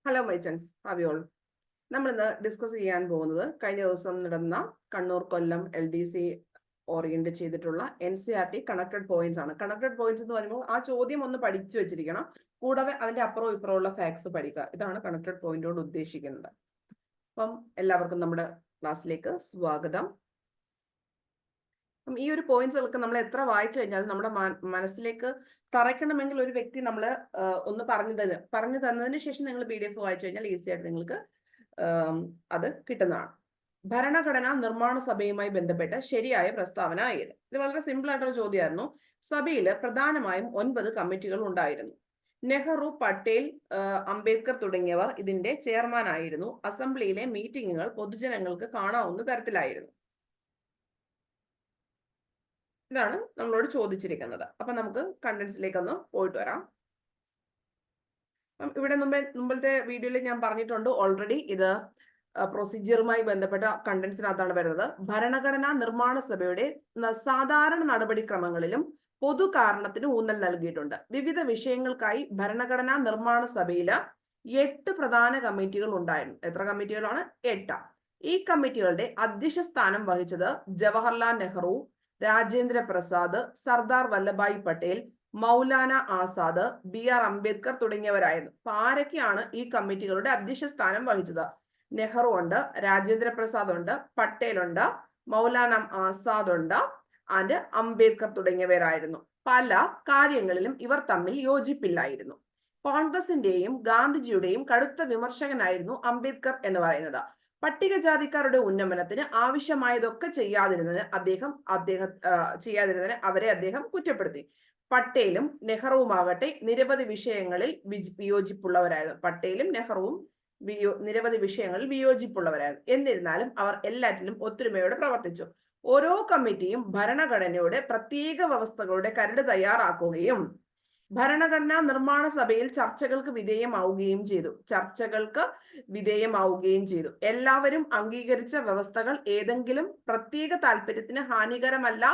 Hello my ചങ്സ്, ഹവിയോൾ. നമ്മളിന്ന് discuss ചെയ്യാൻ പോകുന്നത് കഴിഞ്ഞ ദിവസം നടന്ന കണ്ണൂർ കൊല്ലം LDC ഓറിയന്റ് ചെയ്തിട്ടുള്ള NCERT കണക്റ്റഡ് പോയിന്റ്സ് ആണ്. കണക്റ്റഡ് പോയിന്റ്സ് എന്ന് പറയുമ്പോൾ ആ ചോദ്യം ഒന്ന് പഠിച്ചു വെച്ചിരിക്കണം, കൂടാതെ അതിന്റെ അപ്പുറവും ഇപ്പുറമുള്ള ഫാക്ട്സ് പഠിക്കുക. ഇതാണ് കണക്റ്റഡ് പോയിന്റ് കൊണ്ട് ഉദ്ദേശിക്കുന്നത്. അപ്പം എല്ലാവർക്കും നമ്മുടെ ക്ലാസ്സിലേക്ക് സ്വാഗതം. ഈ ഒരു പോയിന്റ്സുകളൊക്കെ നമ്മൾ എത്ര വായിച്ചു കഴിഞ്ഞാൽ നമ്മുടെ മനസ്സിലേക്ക് തറയ്ക്കണമെങ്കിൽ ഒരു വ്യക്തി നമ്മൾ ഒന്ന് പറഞ്ഞു തന്നതിന് ശേഷം നിങ്ങൾ PDF വായിച്ചു കഴിഞ്ഞാൽ ഈസി ആയിട്ട് നിങ്ങൾക്ക് അത് കിട്ടുന്നതാണ്. ഭരണഘടനാ നിർമ്മാണ സഭയുമായി ബന്ധപ്പെട്ട് ശരിയായ പ്രസ്താവന ആയത്. ഇത് വളരെ സിമ്പിൾ ആയിട്ടുള്ള ചോദ്യമായിരുന്നു. സഭയിൽ പ്രധാനമായും 9 കമ്മിറ്റികൾ ഉണ്ടായിരുന്നു. നെഹ്റു, പട്ടേൽ, അംബേദ്കർ തുടങ്ങിയവർ ഇതിന്റെ ചെയർമാൻ ആയിരുന്നു. അസംബ്ലിയിലെ മീറ്റിംഗുകൾ പൊതുജനങ്ങൾക്ക് കാണാവുന്ന തരത്തിലായിരുന്നു. ഇതാണ് നമ്മളോട് ചോദിച്ചിരിക്കുന്നത്. അപ്പൊ നമുക്ക് കണ്ടന്റ്സിലേക്ക് ഒന്ന് പോയിട്ട് വരാം. ഇവിടെ മുമ്പത്തെ വീഡിയോയിൽ ഞാൻ പറഞ്ഞിട്ടുണ്ട് ഓൾറെഡി. ഇത് പ്രൊസീജിയറുമായി ബന്ധപ്പെട്ട കണ്ടന്റ്സിനകത്താണ് വരുന്നത്. ഭരണഘടനാ നിർമ്മാണ സഭയുടെ സാധാരണ നടപടിക്രമങ്ങളിലും പൊതു കാരണത്തിന് ഊന്നൽ നൽകിയിട്ടുണ്ട്. വിവിധ വിഷയങ്ങൾക്കായി ഭരണഘടനാ നിർമ്മാണ സഭയില് 8 പ്രധാന കമ്മിറ്റികൾ ഉണ്ടായിരുന്നു. എത്ര കമ്മിറ്റികളാണ്? 8. ഈ കമ്മിറ്റികളുടെ അധ്യക്ഷ സ്ഥാനം വഹിച്ചത് ജവഹർലാൽ നെഹ്റു, രാജേന്ദ്ര പ്രസാദ്, സർദാർ വല്ലഭായ് പട്ടേൽ, മൗലാന ആസാദ്, BR അംബേദ്കർ തുടങ്ങിയവരായിരുന്നു. അപ്പൊ ആരൊക്കെയാണ് ഈ കമ്മിറ്റികളുടെ അധ്യക്ഷ സ്ഥാനം വഹിച്ചത്? നെഹ്റു ഉണ്ട്, രാജേന്ദ്ര പ്രസാദ് ഉണ്ട്, പട്ടേൽ ഉണ്ട്, മൗലാന ആസാദ് ഉണ്ട്, ആൻഡ് അംബേദ്കർ തുടങ്ങിയവരായിരുന്നു. പല കാര്യങ്ങളിലും ഇവർ തമ്മിൽ യോജിപ്പില്ലായിരുന്നു. കോൺഗ്രസിന്റെയും ഗാന്ധിജിയുടെയും കടുത്ത വിമർശകനായിരുന്നു അംബേദ്കർ എന്ന് പറയുന്നത്. പട്ടികജാതിക്കാരുടെ ഉന്നമനത്തിന് ആവശ്യമായതൊക്കെ ചെയ്യാതിരുന്നതിന് അവരെ അദ്ദേഹം കുറ്റപ്പെടുത്തി. പട്ടേലും നെഹ്റുവുമാകട്ടെ നിരവധി വിഷയങ്ങളിൽ വിയോജിപ്പുള്ളവരായിരുന്നു. പട്ടേലും നെഹ്റുവും നിരവധി വിഷയങ്ങളിൽ വിയോജിപ്പുള്ളവരായിരുന്നു. എന്നിരുന്നാലും അവർ എല്ലാറ്റിലും ഒത്തൊരുമയോടെ പ്രവർത്തിച്ചു. ഓരോ കമ്മിറ്റിയും ഭരണഘടനയുടെ പ്രത്യേക വ്യവസ്ഥകളുടെ കരട് തയ്യാറാക്കുകയും ഭരണഘടനാ നിർമ്മാണ സഭയിൽ ചർച്ചകൾക്ക് വിധേയമാവുകയും ചെയ്തു. എല്ലാവരും അംഗീകരിച്ച വ്യവസ്ഥകൾ ഏതെങ്കിലും പ്രത്യേക താല്പര്യത്തിന് ഹാനികരമല്ല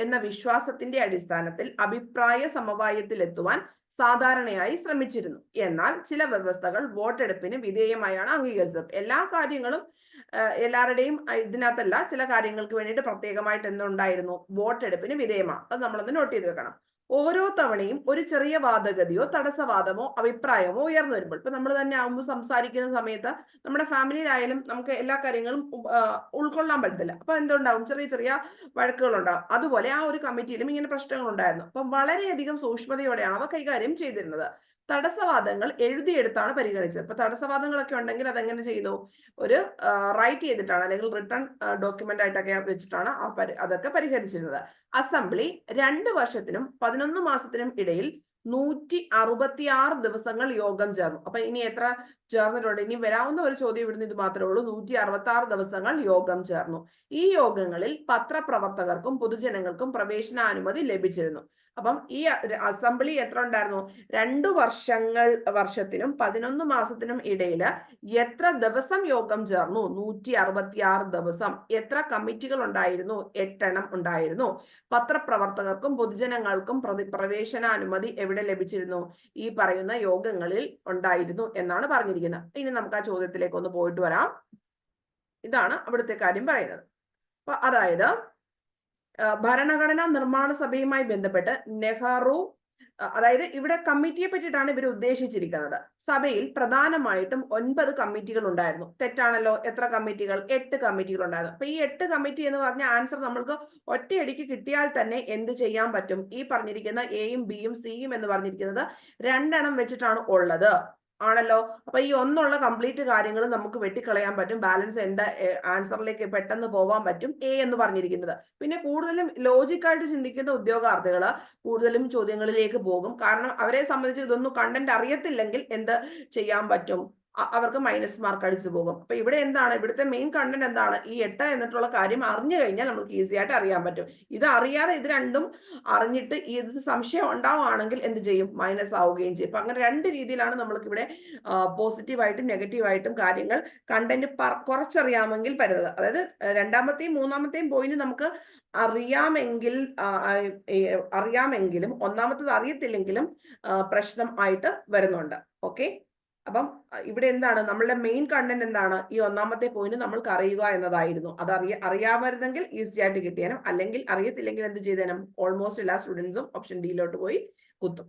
എന്ന വിശ്വാസത്തിന്റെ അടിസ്ഥാനത്തിൽ അഭിപ്രായ സമവായത്തിലെത്തുവാൻ സാധാരണയായി ശ്രമിച്ചിരുന്നു. എന്നാൽ ചില വ്യവസ്ഥകൾ വോട്ടെടുപ്പിന് വിധേയമായാണ് അംഗീകരിച്ചത്. എല്ലാ കാര്യങ്ങളും എല്ലാവരുടെയും ഇതിനകത്തല്ല, ചില കാര്യങ്ങൾക്ക് വേണ്ടിയിട്ട് പ്രത്യേകമായിട്ട് എന്തുണ്ടായിരുന്നു? വോട്ടെടുപ്പിന് വിധേയമാണ്. അത് നമ്മളൊന്ന് നോട്ട് ചെയ്ത് വെക്കണം. ഓരോ തവണയും ഒരു ചെറിയ വാദഗതിയോ തടസ്സവാദമോ അഭിപ്രായമോ ഉയർന്നു വരുമ്പോൾ, ഇപ്പൊ നമ്മൾ തന്നെ ആകുമ്പോൾ സംസാരിക്കുന്ന സമയത്ത് നമ്മുടെ ഫാമിലിയിലായാലും നമുക്ക് എല്ലാ കാര്യങ്ങളും ഉൾക്കൊള്ളാൻ പറ്റത്തില്ല. അപ്പൊ എന്തുണ്ടാവും? ചെറിയ ചെറിയ വഴക്കുകൾ ഉണ്ടാവും. അതുപോലെ ആ ഒരു കമ്മിറ്റിയിലും ഇങ്ങനെ പ്രശ്നങ്ങൾ ഉണ്ടായിരുന്നു. അപ്പം വളരെയധികം സൂക്ഷ്മതയോടെയാണ് അവ കൈകാര്യം ചെയ്തിരുന്നത്. തടസ്സവാദങ്ങൾ എഴുതിയെടുത്താണ് പരിഗണിച്ചത്. ഇപ്പൊ തടസ്സവാദങ്ങളൊക്കെ ഉണ്ടെങ്കിൽ അതെങ്ങനെ ചെയ്തു? ഒരു റൈറ്റ് ചെയ്തിട്ടാണ്, അല്ലെങ്കിൽ റിട്ടേൺ ഡോക്യുമെന്റ് ആയിട്ടൊക്കെ വെച്ചിട്ടാണ് അതൊക്കെ പരിഹരിച്ചിരുന്നത്. അസംബ്ലി 2 വർഷത്തിനും 11 മാസത്തിനും ഇടയിൽ 166 ദിവസങ്ങൾ യോഗം ചേർന്നു. അപ്പൊ ഇനി എത്ര ചേർന്നിട്ടുണ്ട്? ഇനി വരാവുന്ന ഒരു ചോദ്യം ഇവിടുന്ന് ഇത് മാത്രമേ ഉള്ളൂ. 166 ദിവസങ്ങൾ യോഗം ചേർന്നു. ഈ യോഗങ്ങളിൽ പത്രപ്രവർത്തകർക്കും പൊതുജനങ്ങൾക്കും പ്രവേശനാനുമതി ലഭിച്ചിരുന്നു. അപ്പം ഈ അസംബ്ലി എത്ര ഉണ്ടായിരുന്നു? 2 വർഷത്തിനും 11 മാസത്തിനും ഇടയില് എത്ര ദിവസം യോഗം ചേർന്നു? 166 ദിവസം. എത്ര കമ്മിറ്റികൾ ഉണ്ടായിരുന്നു? 8 എണ്ണം ഉണ്ടായിരുന്നു. പത്രപ്രവർത്തകർക്കും പൊതുജനങ്ങൾക്കും പ്രവേശനാനുമതി എവിടെ ലഭിച്ചിരുന്നു? ഈ പറയുന്ന യോഗങ്ങളിൽ ഉണ്ടായിരുന്നു എന്നാണ് പറഞ്ഞിരിക്കുന്നത്. ഇനി നമുക്ക് ആ ചോദ്യത്തിലേക്ക് ഒന്ന് പോയിട്ട് വരാം. ഇതാണ് അവിടുത്തെ കാര്യം പറയുന്നത്. അപ്പൊ അതായത് ഭരണഘടനാ നിർമ്മാണ സഭയുമായി ബന്ധപ്പെട്ട് നെഹ്റു, അതായത് ഇവിടെ കമ്മിറ്റിയെ പറ്റിയിട്ടാണ് ഇവർ ഉദ്ദേശിച്ചിരിക്കുന്നത്. സഭയിൽ പ്രധാനമായിട്ടും 9 കമ്മിറ്റികൾ ഉണ്ടായിരുന്നു. തെറ്റാണല്ലോ. എത്ര കമ്മിറ്റികൾ? 8 കമ്മിറ്റികൾ ഉണ്ടായിരുന്നു. അപ്പൊ ഈ 8 കമ്മിറ്റി എന്ന് പറഞ്ഞ ആൻസർ നമ്മൾക്ക് ഒറ്റയടിക്ക് കിട്ടിയാൽ തന്നെ എന്ത് ചെയ്യാൻ പറ്റും? ഈ പറഞ്ഞിരിക്കുന്ന എയും ബിയും സിയും എന്ന് പറഞ്ഞിരിക്കുന്നത് 2 എണ്ണം വെച്ചിട്ടാണ് ഉള്ളത് ആണല്ലോ. അപ്പൊ ഈ ഒന്നുള്ള കംപ്ലീറ്റ് കാര്യങ്ങൾ നമുക്ക് വെട്ടിക്കളയാൻ പറ്റും. ബാലൻസ് എന്താ ആൻസറിലേക്ക് പെട്ടെന്ന് പോവാൻ പറ്റും എ എന്ന് പറഞ്ഞിരിക്കുന്നത്. പിന്നെ കൂടുതലും ലോജിക്കായിട്ട് ചിന്തിക്കുന്ന ഉദ്യോഗാർത്ഥികൾ കൂടുതലും ചോദ്യങ്ങളിലേക്ക് പോകും. കാരണം അവരെ സംബന്ധിച്ച് ഇതൊന്നും കണ്ടന്റ് അറിയത്തില്ലെങ്കിൽ എന്ത് ചെയ്യാൻ പറ്റും? അവർക്ക് മൈനസ് മാർക്ക് അടിച്ചു പോകും. അപ്പൊ ഇവിടെ എന്താണ്? ഇവിടുത്തെ മെയിൻ കണ്ടന്റ് എന്താണ്? ഈ 8 എന്നിട്ടുള്ള കാര്യം അറിഞ്ഞു കഴിഞ്ഞാൽ നമുക്ക് ഈസി ആയിട്ട് അറിയാൻ പറ്റും. ഇത് അറിയാതെ ഇത് രണ്ടും അറിഞ്ഞിട്ട് ഇത് സംശയം ഉണ്ടാവുകയാണെങ്കിൽ എന്ത് ചെയ്യും? മൈനസ് ആവുകയും ചെയ്യും. അപ്പൊ അങ്ങനെ 2 രീതിയിലാണ് നമ്മൾക്ക് ഇവിടെ പോസിറ്റീവായിട്ടും നെഗറ്റീവായിട്ടും കാര്യങ്ങൾ കണ്ടന്റ് കുറച്ചറിയാമെങ്കിൽ വരുന്നത്. അതായത് രണ്ടാമത്തെയും മൂന്നാമത്തെയും പോയിന്റ് നമുക്ക് അറിയാമെങ്കിലും ഒന്നാമത്തത് അറിയത്തില്ലെങ്കിലും പ്രശ്നം ആയിട്ട് വരുന്നുണ്ട്. ഓക്കെ. അപ്പം ഇവിടെ എന്താണ് നമ്മളുടെ മെയിൻ കണ്ടന്റ് എന്താണ്? ഈ ഒന്നാമത്തെ പോയിന്റ് നമ്മൾക്ക് അറിയുക എന്നതായിരുന്നു. അത് അറിയാമായിരുന്നെങ്കിൽ ഈസി ആയിട്ട് കിട്ടിയാനും, അല്ലെങ്കിൽ അറിയത്തില്ലെങ്കിൽ എന്ത് ചെയ്തേനും? ഓൾമോസ്റ്റ് എല്ലാ സ്റ്റുഡൻസും ഓപ്ഷൻ ഡിയിലോട്ട് പോയി കുത്തും.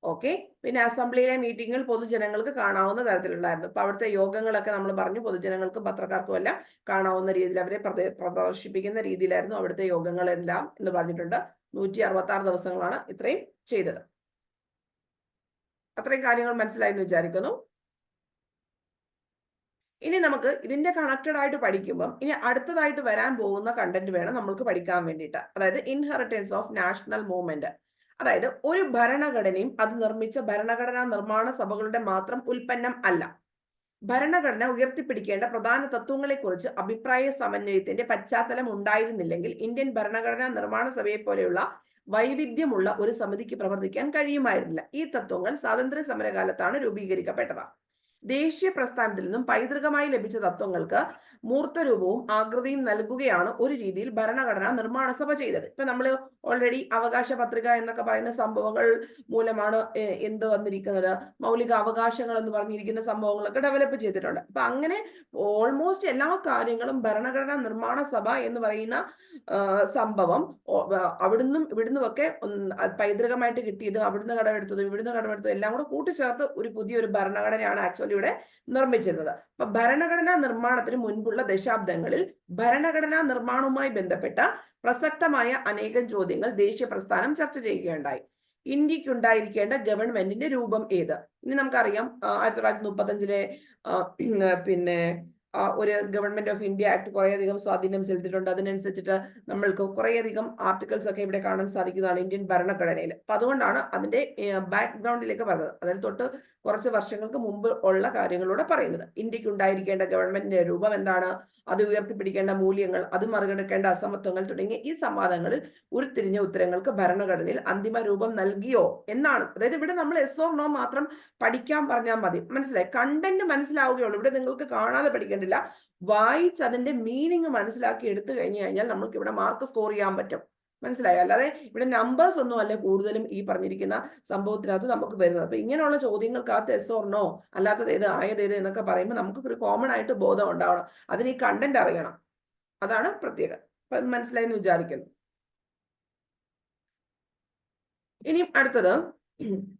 ഓക്കെ. പിന്നെ അസംബ്ലിയിലെ മീറ്റിംഗുകൾ പൊതുജനങ്ങൾക്ക് കാണാവുന്ന തരത്തിലുണ്ടായിരുന്നു. അപ്പൊ അവിടുത്തെ യോഗങ്ങളൊക്കെ നമ്മൾ പറഞ്ഞു പൊതുജനങ്ങൾക്കും പത്രക്കാർക്കും എല്ലാം കാണാവുന്ന രീതിയിൽ അവരെ പ്രദർശിപ്പിക്കുന്ന രീതിയിലായിരുന്നു അവിടുത്തെ യോഗങ്ങളെല്ലാം എന്ന് പറഞ്ഞിട്ടുണ്ട്. 166 ദിവസങ്ങളാണ് ഇത്രയും ചെയ്തത്. അത്രയും കാര്യങ്ങൾ മനസ്സിലായി എന്ന് വിചാരിക്കുന്നു. ഇനി നമുക്ക് ഇതിന്റെ കണക്റ്റഡ് ആയിട്ട് പഠിക്കുമ്പോൾ ഇനി അടുത്തതായിട്ട് വരാൻ പോകുന്ന കണ്ടന്റ് വേണം നമ്മൾക്ക് പഠിക്കാൻ വേണ്ടിയിട്ട്. അതായത് ഇൻഹെറിറ്റൻസ് ഓഫ് നാഷണൽ മൂവ്മെന്റ്. അതായത് ഒരു ഭരണഘടനയും അത് നിർമ്മിച്ച ഭരണഘടനാ നിർമ്മാണ സഭകളുടെ മാത്രം ഉൽപ്പന്നം അല്ല. ഭരണഘടന ഉയർത്തിപ്പിടിക്കേണ്ട പ്രധാന തത്വങ്ങളെക്കുറിച്ച് അഭിപ്രായ സമന്വയത്തിന്റെ പശ്ചാത്തലം ഉണ്ടായിരുന്നില്ലെങ്കിൽ ഇന്ത്യൻ ഭരണഘടനാ നിർമ്മാണ സഭയെ പോലെയുള്ള വൈവിധ്യമുള്ള ഒരു സമിതിക്ക് പ്രവർത്തിക്കാൻ കഴിയുമായിരുന്നില്ല. ഈ തത്വങ്ങൾ സ്വാതന്ത്ര്യ സമരകാലത്താണ് രൂപീകരിക്കപ്പെട്ടത്. ദേശീയ പ്രസ്ഥാനത്തിൽ നിന്നും പൈതൃകമായി ലഭിച്ച തത്വങ്ങൾക്ക് മൂർത്തരൂപവും ആകൃതിയും നൽകുകയാണ് ഒരു രീതിയിൽ ഭരണഘടനാ നിർമ്മാണ സഭ ചെയ്തത്. ഇപ്പൊ നമ്മൾ ഓൾറെഡി അവകാശ പത്രിക എന്നൊക്കെ പറയുന്ന സംഭവങ്ങൾ മൂലമാണ് എന്ത് വന്നിരിക്കുന്നത്? മൗലിക അവകാശങ്ങൾ എന്ന് പറഞ്ഞിരിക്കുന്ന സംഭവങ്ങളൊക്കെ ഡെവലപ്പ് ചെയ്തിട്ടുണ്ട്. അപ്പൊ അങ്ങനെ ഓൾമോസ്റ്റ് എല്ലാ കാര്യങ്ങളും ഭരണഘടനാ നിർമ്മാണ സഭ എന്ന് പറയുന്ന സംഭവം ഇവിടുന്നും ഒക്കെ പൈതൃകമായിട്ട് കിട്ടിയത്, അവിടുന്ന് കടമെടുത്തതും എല്ലാം കൂടെ കൂട്ടിച്ചേർത്ത് ഒരു പുതിയൊരു ഭരണഘടനയാണ് ആക്ച്വലി ഇവിടെ നിർമ്മിച്ചിരുന്നത്. അപ്പൊ ഭരണഘടനാ നിർമ്മാണത്തിന് മുൻപുള്ള ദശാബ്ദങ്ങളിൽ ഭരണഘടനാ നിർമ്മാണവുമായി ബന്ധപ്പെട്ട പ്രസക്തമായ അനേകം ചോദ്യങ്ങൾ ദേശീയ പ്രസ്ഥാനം ചർച്ച ചെയ്യുകയുണ്ടായി. ഇന്ത്യക്ക് ഉണ്ടായിരിക്കേണ്ട ഗവൺമെന്റിന്റെ രൂപം ഏത്? ഇനി നമുക്കറിയാം 1935 പിന്നെ ഒരു ഗവൺമെന്റ് ഓഫ് ഇന്ത്യ ആക്ട് കുറേയധികം സ്വാധീനം ചെലുത്തിയിട്ടുണ്ട്. അതിനനുസരിച്ചിട്ട് നമ്മൾക്ക് കുറേയധികം ആർട്ടിക്കിൾസ് ഒക്കെ ഇവിടെ കാണാൻ സാധിക്കുന്നതാണ് ഇന്ത്യൻ ഭരണഘടനയിൽ. അപ്പൊ അതുകൊണ്ടാണ് അതിന്റെ ബാക്ക്ഗ്രൗണ്ടിലേക്ക് പറഞ്ഞത്. അതിന് തൊട്ട് കുറച്ച് വർഷങ്ങൾക്ക് മുമ്പ് ഉള്ള കാര്യങ്ങളൂടെ പറയുന്നത്. ഇന്ത്യക്ക് ഉണ്ടായിരിക്കേണ്ട ഗവൺമെന്റിന്റെ രൂപം എന്താണ്, അത് ഉയർത്തിപ്പിടിക്കേണ്ട മൂല്യങ്ങൾ, അത് മറികടക്കേണ്ട അസമത്വങ്ങൾ തുടങ്ങിയ ഈ സംവാദങ്ങളിൽ ഉരുത്തിരിഞ്ഞ ഉത്തരങ്ങൾക്ക് ഭരണഘടനയിൽ അന്തിമ രൂപം നൽകിയോ എന്നാണ്. അതായത് ഇവിടെ നമ്മൾ എസ് ഓർ നോ മാത്രം പഠിക്കാൻ പറഞ്ഞാൽ മതി. മനസ്സിലായി? കണ്ടന്റ് മനസ്സിലാവുകയുള്ളൂ. ഇവിടെ നിങ്ങൾക്ക് കാണാതെ പഠിക്കേണ്ടില്ല, വായിച്ച് അതിന്റെ മീനിങ് മനസ്സിലാക്കി എടുത്തു കഴിഞ്ഞു കഴിഞ്ഞാൽ നമുക്ക് ഇവിടെ മാർക്ക് സ്കോർ ചെയ്യാൻ പറ്റും. മനസ്സിലായോ? അല്ലാതെ ഇവിടെ നമ്പേഴ്സ് ഒന്നും അല്ല കൂടുതലും ഈ പറഞ്ഞിരിക്കുന്ന സംഭവത്തിനകത്ത് നമുക്ക് വരുന്നത്. അപ്പൊ ഇങ്ങനെയുള്ള ചോദ്യങ്ങൾക്കകത്ത് എസ് ഓർ നോ, അല്ലാത്തത് ഏത്, ആയത് ഏത് എന്നൊക്കെ പറയുമ്പോൾ നമുക്ക് ഒരു കോമൺ ആയിട്ട് ബോധം ഉണ്ടാവണം. അതിന് ഈ കണ്ടന്റ് അറിയണം. അതാണ് പ്രത്യേകത. അപ്പൊ അത് മനസ്സിലായെന്ന് വിചാരിക്കുന്നു. ഇനി അടുത്തത്,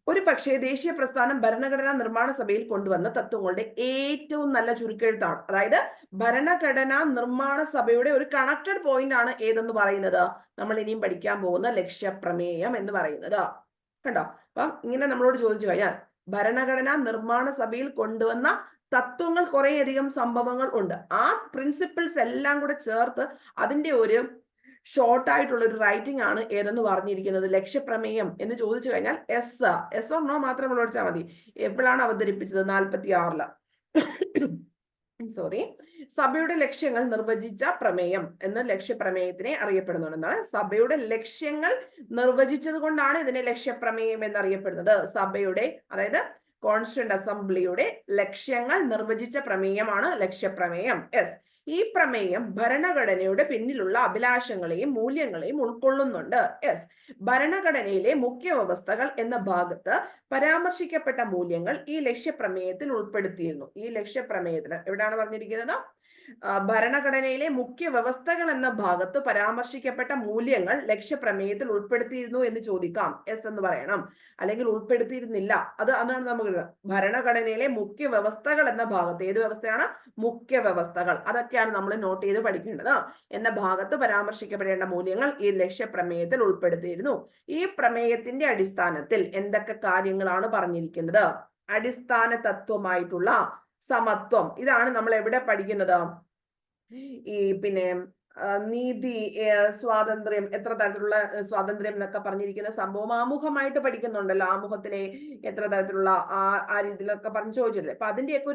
ഒരു പക്ഷേ ദേശീയ പ്രസ്ഥാനം ഭരണഘടനാ നിർമ്മാണ സഭയിൽ കൊണ്ടുവന്ന തത്വങ്ങളുടെ ഏറ്റവും നല്ല ചുരുക്കെഴുത്താണ്. അതായത് ഭരണഘടനാ നിർമ്മാണ സഭയുടെ ഒരു കണക്റ്റഡ് പോയിന്റ് ആണ് ഏതെന്ന് പറയുന്നത് നമ്മൾ ഇനിയും പഠിക്കാൻ പോകുന്ന ലക്ഷ്യപ്രമേയം എന്ന് പറയുന്നത്. കണ്ടോ? അപ്പം ഇങ്ങനെ നമ്മളോട് ചോദിച്ചു കഴിഞ്ഞാൽ ഭരണഘടനാ നിർമ്മാണ സഭയിൽ കൊണ്ടുവന്ന തത്വങ്ങൾ കുറേയധികം സംഭവങ്ങൾ ഉണ്ട്. ആ പ്രിൻസിപ്പിൾസ് എല്ലാം കൂടെ ചേർത്ത് അതിന്റെ ഒരു ഷോർട്ട് ആയിട്ടുള്ള ഒരു റൈറ്റിംഗ് ആണ് ഏതെന്ന് പറഞ്ഞിരിക്കുന്നത് ലക്ഷ്യപ്രമേയം എന്ന് ചോദിച്ചു കഴിഞ്ഞാൽ എസ് ഓർ നോ മാത്രം പഠിച്ചാൽ മതി. എപ്പോഴാണ് അവതരിപ്പിച്ചത്? 46-ല്. സോറി, സഭയുടെ ലക്ഷ്യങ്ങൾ നിർവചിച്ച പ്രമേയം എന്ന് ലക്ഷ്യപ്രമേയത്തിനെ അറിയപ്പെടുന്നതാണ്. സഭയുടെ ലക്ഷ്യങ്ങൾ നിർവചിച്ചത് കൊണ്ടാണ് ഇതിനെ ലക്ഷ്യപ്രമേയം എന്നറിയപ്പെടുന്നത്. സഭയുടെ, അതായത് കോൺസ്റ്റിറ്റ്യൂന്റ് അസംബ്ലിയുടെ ലക്ഷ്യങ്ങൾ നിർവചിച്ച പ്രമേയമാണ് ലക്ഷ്യപ്രമേയം. യെസ്, ഈ പ്രമേയം ഭരണഘടനയുടെ പിന്നിലുള്ള അഭിലാഷങ്ങളെയും മൂല്യങ്ങളെയും ഉൾക്കൊള്ളുന്നുണ്ട്. യെസ്, ഭരണഘടനയിലെ മുഖ്യ വ്യവസ്ഥകൾ എന്ന ഭാഗത്ത് പരാമർശിക്കപ്പെട്ട മൂല്യങ്ങൾ ഈ ലക്ഷ്യപ്രമേയത്തിൽ ഉൾപ്പെടുത്തിയിരുന്നു. ഈ ലക്ഷ്യപ്രമേയത്തിൽ എവിടെയാണ് പറഞ്ഞിരിക്കുന്നത്? ഭരണഘടനയിലെ മുഖ്യ വ്യവസ്ഥകൾ എന്ന ഭാഗത്ത് പരാമർശിക്കപ്പെട്ട മൂല്യങ്ങൾ ലക്ഷ്യപ്രമേയത്തിൽ ഉൾപ്പെടുത്തിയിരുന്നു എന്ന് ചോദിക്കാം. എസ് എന്ന് പറയണം, അല്ലെങ്കിൽ ഉൾപ്പെടുത്തിയിരുന്നില്ല. അതാണ് നമുക്ക് ഭരണഘടനയിലെ മുഖ്യ വ്യവസ്ഥകൾ എന്ന ഭാഗത്ത്, ഏത് വ്യവസ്ഥയാണ്? മുഖ്യ വ്യവസ്ഥകൾ. അതൊക്കെയാണ് നമ്മൾ നോട്ട് ചെയ്ത് പഠിക്കേണ്ടത്. എന്ന ഭാഗത്ത് പരാമർശിക്കപ്പെടേണ്ട മൂല്യങ്ങൾ ഈ ലക്ഷ്യപ്രമേയത്തിൽ ഉൾപ്പെടുത്തിയിരുന്നു. ഈ പ്രമേയത്തിന്റെ അടിസ്ഥാനത്തിൽ എന്തൊക്കെ കാര്യങ്ങളാണ് പറഞ്ഞിരിക്കുന്നത്? അടിസ്ഥാന തത്വമായിട്ടുള്ള സമത്വം, ഇതാണ് നമ്മൾ എവിടെ പഠിക്കുന്നത്? ഈ പിന്നെ നീതി, സ്വാതന്ത്ര്യം, എത്ര തരത്തിലുള്ള സ്വാതന്ത്ര്യം എന്നൊക്കെ പറഞ്ഞിരിക്കുന്ന സംഭവം ആമുഖമായിട്ട് പഠിക്കുന്നുണ്ടല്ലോ. ആമുഖത്തിനെ എത്ര തരത്തിലുള്ള ആ രീതിയിലൊക്കെ പറഞ്ഞു ചോദിച്ചില്ലേ. അപ്പൊ അതിന്റെയൊക്കെ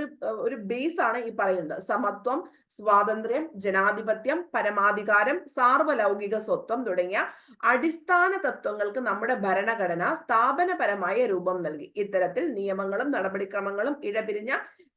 ഒരു ബേസ് ആണ് ഈ പറയുന്നത്. സമത്വം, സ്വാതന്ത്ര്യം, ജനാധിപത്യം, പരമാധികാരം, സാർവലൗകിക സ്വത്വം തുടങ്ങിയ അടിസ്ഥാന തത്വങ്ങൾക്ക് നമ്മുടെ ഭരണഘടന സ്ഥാപനപരമായ രൂപം നൽകി. ഇത്തരത്തിൽ നിയമങ്ങളും നടപടിക്രമങ്ങളും ഇഴപിരിഞ്ഞ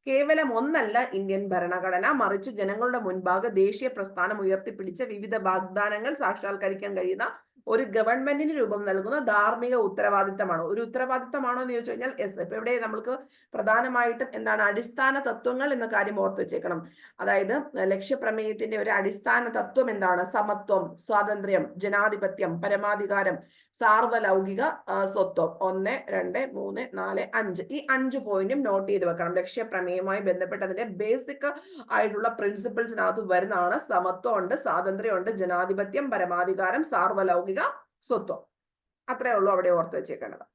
കേവലം ഒന്നല്ല ഇന്ത്യൻ ഭരണഘടന, മറിച്ച് ജനങ്ങളുടെ മുൻപാകെ ദേശീയ പ്രസ്ഥാനം ഉയർത്തിപ്പിടിച്ച വിവിധ വാഗ്ദാനങ്ങൾ സാക്ഷാത്കരിക്കാൻ കഴിയുന്ന ഒരു ഗവൺമെന്റിന് രൂപം നൽകുന്ന ധാർമ്മിക ഉത്തരവാദിത്തമാണ്. ഒരു ഉത്തരവാദിത്തമാണോ എന്ന് ചോദിച്ചു കഴിഞ്ഞാൽ യെസ്. ഇപ്പൊ ഇവിടെ നമ്മൾക്ക് പ്രധാനമായിട്ടും എന്താണ് അടിസ്ഥാന തത്വങ്ങൾ എന്ന കാര്യം ഓർത്ത് വെച്ചേക്കണം. അതായത് ലക്ഷ്യപ്രമേയത്തിന്റെ ഒരു അടിസ്ഥാന തത്വം എന്താണ്? സമത്വം, സ്വാതന്ത്ര്യം, ജനാധിപത്യം, പരമാധികാരം, സാർവലൗകിക സ്വത്വം. 1, 2, 3, 4, 5 ഈ 5 പോയിന്റും നോട്ട് ചെയ്ത് വെക്കണം. ലക്ഷ്യപ്രമേയവുമായി ബന്ധപ്പെട്ട് അതിന്റെ ബേസിക് ആയിട്ടുള്ള പ്രിൻസിപ്പിൾസിനകത്ത് വരുന്നതാണ് സമത്വം ഉണ്ട്, സ്വാതന്ത്ര്യം ഉണ്ട്, ജനാധിപത്യം, പരമാധികാരം, സാർവലൗകിക സ്വത്വം. അത്രേ ഉള്ളൂ അവിടെ ഓർത്ത് വെച്ചേക്കേണ്ടത്.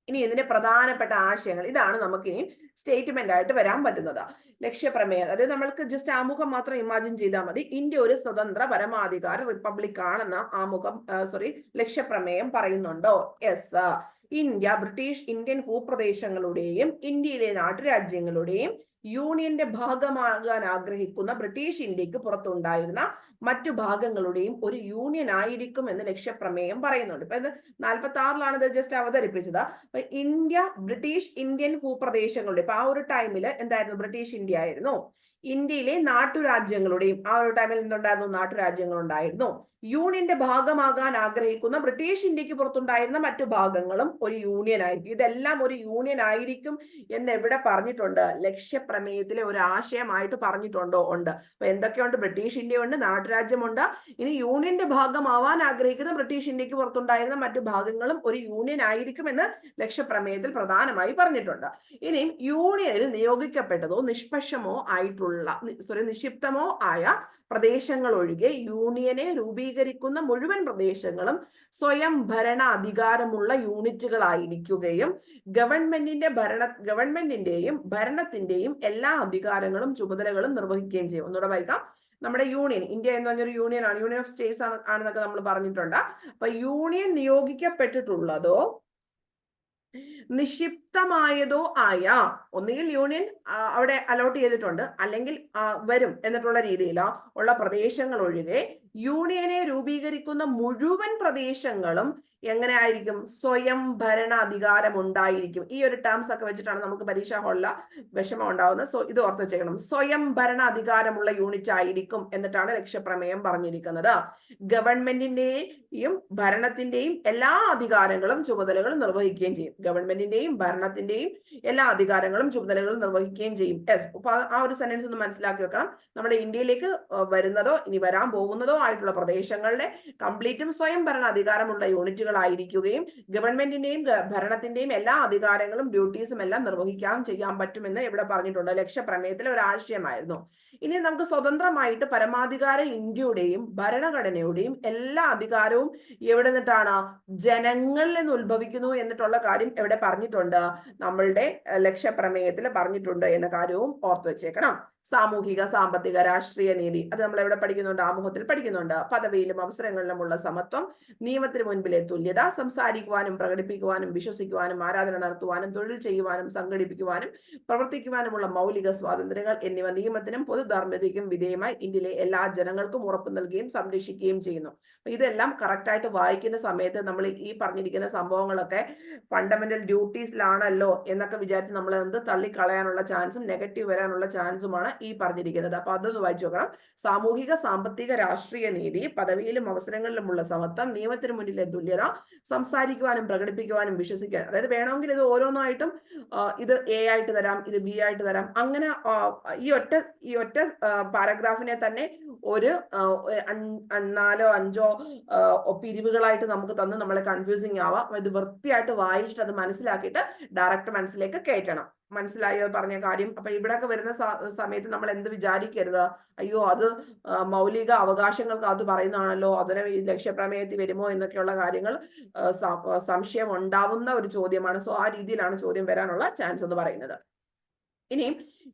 ഇനി ഇതിന്റെ പ്രധാനപ്പെട്ട ആശയങ്ങൾ ഇതാണ് നമുക്ക് ഇനി സ്റ്റേറ്റ്മെന്റ് ആയിട്ട് വരാൻ പറ്റുന്നത്. ലക്ഷ്യപ്രമേയം, അതായത് നമ്മൾക്ക് ജസ്റ്റ് ആമുഖം മാത്രം ഇമാജിൻ ചെയ്താൽ മതി. ഇന്ത്യ ഒരു സ്വതന്ത്ര പരമാധികാര റിപ്പബ്ലിക് ആണെന്ന ആമുഖം ലക്ഷ്യപ്രമേയം പറയുന്നുണ്ടോ? യെസ്. ഇന്ത്യ ബ്രിട്ടീഷ് ഇന്ത്യൻ ഭൂപ്രദേശങ്ങളുടെയും ഇന്ത്യയിലെ നാട്ടുരാജ്യങ്ങളുടെയും യൂണിയന്റെ ഭാഗമാകാൻ ആഗ്രഹിക്കുന്ന ബ്രിട്ടീഷ് ഇന്ത്യക്ക് പുറത്തുണ്ടായിരുന്ന മറ്റു ഭാഗങ്ങളുടെയും ഒരു യൂണിയൻ ആയിരിക്കും എന്ന് ലക്ഷ്യപ്രമേയം പറയുന്നുണ്ട്. ഇപ്പൊ ഇത് 46-ലാണ് ഇത് ജസ്റ്റ് അവതരിപ്പിച്ചത്. അപ്പൊ ഇന്ത്യ ബ്രിട്ടീഷ് ഇന്ത്യൻ ഭൂപ്രദേശങ്ങളുടെ ഇപ്പൊ ആ ഒരു ടൈമിൽ എന്തായിരുന്നു? ബ്രിട്ടീഷ് ഇന്ത്യ ആയിരുന്നു. ഇന്ത്യയിലെ നാട്ടുരാജ്യങ്ങളുടെയും ആ ഒരു ടൈമിൽ എന്തുണ്ടായിരുന്നു? നാട്ടുരാജ്യങ്ങൾ ഉണ്ടായിരുന്നു. യൂണിയന്റെ ഭാഗമാകാൻ ആഗ്രഹിക്കുന്ന ബ്രിട്ടീഷ് ഇന്ത്യക്ക് പുറത്തുണ്ടായിരുന്ന മറ്റു ഭാഗങ്ങളും ഒരു യൂണിയൻ ആയിരിക്കും. ഇതെല്ലാം ഒരു യൂണിയൻ ആയിരിക്കും എന്ന് എവിടെ പറഞ്ഞിട്ടുണ്ട്? ലക്ഷ്യപ്രമേയത്തിലെ ഒരു ആശയമായിട്ട് പറഞ്ഞിട്ടുണ്ടോ? ഉണ്ട്. അപ്പൊ എന്തൊക്കെയുണ്ട്? ബ്രിട്ടീഷ് ഇന്ത്യ ഉണ്ട്, നാട്ടുരാജ്യമുണ്ട്. ഇനി യൂണിയന്റെ ഭാഗമാവാൻ ആഗ്രഹിക്കുന്ന ബ്രിട്ടീഷ് ഇന്ത്യക്ക് പുറത്തുണ്ടായിരുന്ന മറ്റു ഭാഗങ്ങളും ഒരു യൂണിയൻ ആയിരിക്കും എന്ന് ലക്ഷ്യപ്രമേയത്തിൽ പ്രധാനമായി പറഞ്ഞിട്ടുണ്ട്. ഇനി യൂണിയനിൽ നിയോഗിക്കപ്പെട്ടതോ നിഷ്പക്ഷമോ ആയിട്ടുള്ള നിക്ഷിപ്തമോ ആയ പ്രദേശങ്ങൾ ഒഴികെ യൂണിയനെ രൂപീകരിക്കുന്ന മുഴുവൻ പ്രദേശങ്ങളും സ്വയം ഭരണ അധികാരമുള്ള യൂണിറ്റുകളായിരിക്കുകയും ഗവൺമെന്റിന്റെയും ഭരണത്തിന്റെയും എല്ലാ അധികാരങ്ങളും ചുമതലകളും നിർവഹിക്കുകയും ചെയ്യും. ഒന്നുകൂടെ വായിക്കാം. നമ്മുടെ യൂണിയൻ, ഇന്ത്യ എന്ന് പറഞ്ഞൊരു യൂണിയൻ ആണ്, യൂണിയൻ ഓഫ് സ്റ്റേറ്റ്സ് ആണെന്നൊക്കെ നമ്മൾ പറഞ്ഞിട്ടുണ്ട്. അപ്പൊ യൂണിയൻ നിയോഗിക്കപ്പെട്ടിട്ടുള്ളതോ നിക്ഷിപ്തമായതോ ആയ, ഒന്നുകിൽ യൂണിയൻ അവിടെ അലോട്ട് ചെയ്തിട്ടുണ്ട്, അല്ലെങ്കിൽ വരും എന്നിട്ടുള്ള രീതിയിലോ ഉള്ള പ്രദേശങ്ങൾ ഒഴികെ യൂണിയനെ രൂപീകരിക്കുന്ന മുഴുവൻ പ്രദേശങ്ങളും എങ്ങനെ ആയിരിക്കും? സ്വയം ഭരണ അധികാരം ഉണ്ടായിരിക്കും. ഈ ഒരു ടേംസ് ഒക്കെ വെച്ചിട്ടാണ് നമുക്ക് പരീക്ഷാ ഹാളിൽ വിഷമം ഉണ്ടാവുന്നത്. സോ ഇത് ഓർത്ത് വെച്ചേക്കണം. സ്വയം ഭരണ അധികാരമുള്ള യൂണിറ്റ് ആയിരിക്കും എന്നിട്ടാണ് ലക്ഷ്യപ്രമേയം പറഞ്ഞിരിക്കുന്നത്. ഗവൺമെന്റിന്റെയും ഭരണത്തിന്റെയും എല്ലാ അധികാരങ്ങളും ചുമതലകളും നിർവഹിക്കുകയും ചെയ്യും. ഗവൺമെന്റിന്റെയും ഭരണത്തിന്റെയും എല്ലാ അധികാരങ്ങളും ചുമതലകളും നിർവഹിക്കുകയും ചെയ്യും. യെസ്. അപ്പൊ ആ ഒരു സെന്റൻസ് ഒന്ന് മനസ്സിലാക്കി വെക്കണം. നമ്മുടെ ഇന്ത്യയിലേക്ക് വരുന്നതോ ഇനി വരാൻ പോകുന്നതോ ആയിട്ടുള്ള പ്രദേശങ്ങളുടെ കംപ്ലീറ്റും സ്വയം ഭരണ അധികാരമുള്ള യൂണിറ്റുകൾ ആയിരിക്കുകയും ഗവൺമെന്റിന്റെയും ഭരണത്തിന്റെയും എല്ലാ അധികാരങ്ങളും ഡ്യൂട്ടീസും എല്ലാം നിർവഹിക്കാൻ ചെയ്യാൻ പറ്റുമെന്ന് ഇവിടെ പറഞ്ഞിട്ടുണ്ട്. ലക്ഷ്യപ്രമേയത്തിലെ ഒരു ആശയമായിരുന്നു. ഇനി നമുക്ക് സ്വതന്ത്രമായിട്ട് പരമാധികാര ഇന്ത്യയുടെയും ഭരണഘടനയുടെയും എല്ലാ അധികാരവും എവിടെ നിന്നിട്ടാണ്? ജനങ്ങളിൽ നിന്ന് ഉത്ഭവിക്കുന്നു എന്നിട്ടുള്ള കാര്യം എവിടെ പറഞ്ഞിട്ടുണ്ട്? നമ്മളുടെ ലക്ഷ്യപ്രമേയത്തിൽ പറഞ്ഞിട്ടുണ്ട് എന്ന കാര്യവും ഓർത്തു വെച്ചേക്കണം. സാമൂഹിക, സാമ്പത്തിക, രാഷ്ട്രീയ നീതി അത് നമ്മൾ എവിടെ പഠിക്കുന്നുണ്ട്? ആമുഖത്തിൽ പഠിക്കുന്നുണ്ട്. പദവിയിലും അവസരങ്ങളിലുമുള്ള സമത്വം, നിയമത്തിന് മുൻപിലെ തുല്യത, സംസാരിക്കുവാനും പ്രകടിപ്പിക്കുവാനും വിശ്വസിക്കുവാനും ആരാധന നടത്തുവാനും തൊഴിൽ ചെയ്യുവാനും സംഘടിപ്പിക്കുവാനും പ്രവർത്തിക്കുവാനുമുള്ള മൗലിക സ്വാതന്ത്ര്യങ്ങൾ എന്നിവ നിയമത്തിനും പൊതുധാർമ്മികതയ്ക്കും വിധേയമായി ഇന്ത്യയിലെ എല്ലാ ജനങ്ങൾക്കും ഉറപ്പു നൽകുകയും സംരക്ഷിക്കുകയും ചെയ്യുന്നു. ഇതെല്ലാം കറക്റ്റായിട്ട് വായിക്കുന്ന സമയത്ത് നമ്മൾ ഈ പറഞ്ഞിരിക്കുന്ന സംഭവങ്ങളൊക്കെ ഫണ്ടമെന്റൽ ഡ്യൂട്ടീസിലാണല്ലോ എന്നൊക്കെ വിചാരിച്ച് നമ്മൾ എന്ത് തള്ളിക്കളയാനുള്ള ചാൻസും നെഗറ്റീവ് വരാനുള്ള ചാൻസുമാണ് ഈ പറഞ്ഞിരിക്കുന്നത്. അപ്പൊ അതൊന്ന് വായിച്ചു നോക്കണം. സാമൂഹിക, സാമ്പത്തിക, രാഷ്ട്രീയ നീതി, പദവിയിലും അവസരങ്ങളിലുമുള്ള സമത്വം, നിയമത്തിന് മുന്നിലെ തുല്യത, സംസാരിക്കുവാനും പ്രകടിപ്പിക്കുവാനും വിശ്വസിക്കാനും. അതായത് വേണമെങ്കിൽ ഇത് ഓരോന്നായിട്ടും ഇത് എ ആയിട്ട് തരാം, ഇത് ബി ആയിട്ട് തരാം. അങ്ങനെ ഈ ഒറ്റ പാരഗ്രാഫിനെ തന്നെ ഒരു 4 or 5 പിരിവുകളായിട്ട് നമുക്ക് തന്ന് നമ്മളെ കൺഫ്യൂസിങ് ആവാം. ഇത് വൃത്തിയായിട്ട് വായിച്ചിട്ട് അത് മനസ്സിലാക്കിയിട്ട് ഡയറക്റ്റ് മനസ്സിലേക്ക് കയറ്റണം. മനസ്സിലായോ പറഞ്ഞ കാര്യം? അപ്പൊ ഇവിടെയൊക്കെ വരുന്ന സമയത്ത് നമ്മൾ എന്ത് വിചാരിക്കരുത്? അയ്യോ അത് മൗലിക അവകാശങ്ങൾക്ക് അത് പറയുന്നതാണല്ലോ, അതിനെ ലക്ഷ്യപ്രമേയത്തിൽ വരുമോ എന്നൊക്കെയുള്ള കാര്യങ്ങൾ സംശയം ഉണ്ടാവുന്ന ഒരു ചോദ്യമാണ്. സോ ആ രീതിയിലാണ് ചോദ്യം വരാനുള്ള ചാൻസ് എന്ന് പറയുന്നത്. ഇനി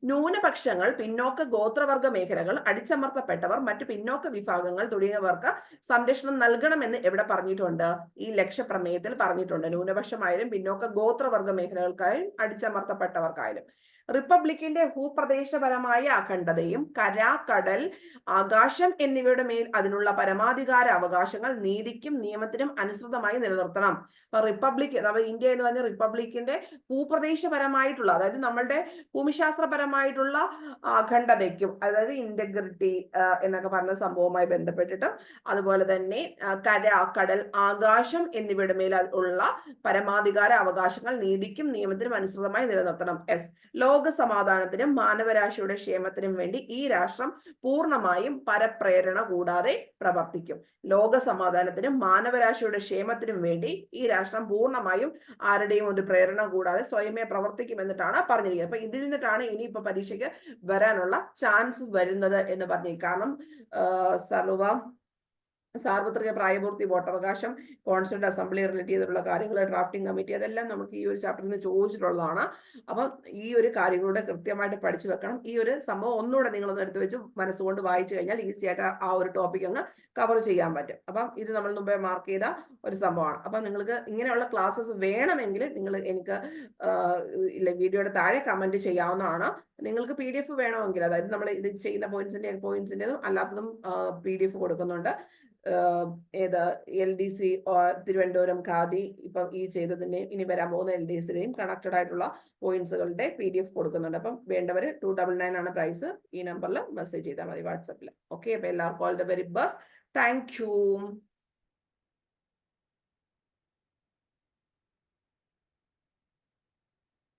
ന്യൂനപക്ഷങ്ങൾ, പിന്നോക്ക ഗോത്രവർഗ മേഖലകൾ, അടിച്ചമർത്തപ്പെട്ടവർ, മറ്റു പിന്നോക്ക വിഭാഗങ്ങൾ തുടങ്ങിയവർക്ക് സംരക്ഷണം നൽകണമെന്ന് എവിടെ പറഞ്ഞിട്ടുണ്ട്? ഈ ലക്ഷ്യപ്രമേയത്തിൽ പറഞ്ഞിട്ടുണ്ട്. ന്യൂനപക്ഷമായാലും പിന്നോക്ക ഗോത്രവർഗ മേഖലകൾക്കായാലും അടിച്ചമർത്തപ്പെട്ടവർക്കായാലും. റിപ്പബ്ലിക്കിന്റെ ഭൂപ്രദേശപരമായ അഖണ്ഡതയും കര, കടൽ, ആകാശം എന്നിവയുടെ മേൽ അതിനുള്ള പരമാധികാര അവകാശങ്ങൾ നീതിക്കും നിയമത്തിനും അനുസൃതമായി നിലനിർത്തണം. അപ്പൊ റിപ്പബ്ലിക്, ഇന്ത്യ എന്ന് പറഞ്ഞ റിപ്പബ്ലിക്കിന്റെ ഭൂപ്രദേശപരമായിട്ടുള്ള, അതായത് നമ്മളുടെ ഭൂമിശാസ്ത്രപരമായ ഭരണപരമായിട്ടുള്ള അഖണ്ഡതയ്ക്കും, അതായത് ഇന്റഗ്രിറ്റി എന്നൊക്കെ പറഞ്ഞ സംഭവവുമായി ബന്ധപ്പെട്ടിട്ടും, അതുപോലെ തന്നെ കര, കടൽ, ആകാശം എന്നിവയുടെ മേൽ ഉള്ള പരമാധികാര അവകാശങ്ങൾ നീതിക്കും നിയമത്തിനും അനുസൃതമായി നിലനിർത്തണം. ലോക സമാധാനത്തിനും മാനവരാശിയുടെ ക്ഷേമത്തിനും വേണ്ടി ഈ രാഷ്ട്രം പൂർണ്ണമായും പരപ്രേരണ കൂടാതെ പ്രവർത്തിക്കും. ലോക സമാധാനത്തിനും മാനവരാശിയുടെ ക്ഷേമത്തിനും വേണ്ടി ഈ രാഷ്ട്രം പൂർണ്ണമായും ആരുടെയും ഒരു പ്രേരണ കൂടാതെ സ്വയമേ പ്രവർത്തിക്കും എന്നിട്ടാണ് പറഞ്ഞിരിക്കുന്നത്. അപ്പൊ ഇതിൽ നിന്നിട്ടാണ് ഇനിയിപ്പോ പരീക്ഷയ്ക്ക് വരാനുള്ള ചാൻസ് വരുന്നത് എന്ന് പറഞ്ഞു. കാരണം സാർവത്രിക പ്രായപൂർത്തി, വോട്ടവകാശം, കോൺസ്റ്റിറ്റ്യൂന്റ് അസംബ്ലി റിലേറ്റ് ചെയ്തിട്ടുള്ള കാര്യങ്ങൾ, ഡ്രാഫ്റ്റിംഗ് കമ്മിറ്റി, അതെല്ലാം നമുക്ക് ഈ ഒരു ചാപ്റ്ററിൽ നിന്ന് ചോദിച്ചിട്ടുള്ളതാണ്. അപ്പം ഈ ഒരു കാര്യങ്ങളുടെ കൃത്യമായിട്ട് പഠിച്ചു വെക്കണം. ഈ ഒരു സംഭവം ഒന്നുകൂടെ നിങ്ങളൊന്ന് എടുത്തു വെച്ച് മനസ്സുകൊണ്ട് വായിച്ചു കഴിഞ്ഞാൽ ഈസി ആയിട്ട് ആ ഒരു ടോപ്പിക് അങ്ങ് കവർ ചെയ്യാൻ പറ്റും. അപ്പം ഇത് നമ്മൾ മുമ്പേ മാർക്ക് ചെയ്ത ഒരു സംഭവമാണ്. അപ്പം നിങ്ങൾക്ക് ഇങ്ങനെയുള്ള ക്ലാസ്സസ് വേണമെങ്കിൽ നിങ്ങൾ എനിക്ക് വീഡിയോയുടെ താഴെ കമന്റ് ചെയ്യാവുന്നതാണ്. നിങ്ങൾക്ക് PDF വേണമെങ്കിൽ, അതായത് നമ്മൾ ഇത് ചെയ്യുന്ന പോയിന്റ്സിന്റെതും അല്ലാത്തതും PDF കൊടുക്കുന്നുണ്ട്. ഏത് LDC തിരുവനന്തപുരം ഖാദി, ഇപ്പം ഈ ചെയ്തതിന്റെയും ഇനി വരാൻ പോകുന്ന LDCയുടെയും കണക്റ്റഡ് ആയിട്ടുള്ള പോയിന്റ്സുകളുടെ PDF കൊടുക്കുന്നുണ്ട്. അപ്പം വേണ്ടവർ 299 ആണ് പ്രൈസ്. ഈ നമ്പറിൽ മെസ്സേജ് ചെയ്താൽ മതി വാട്സാപ്പിൽ. ഓക്കെ, അപ്പൊ എല്ലാവർക്കും all the very best. Thank you.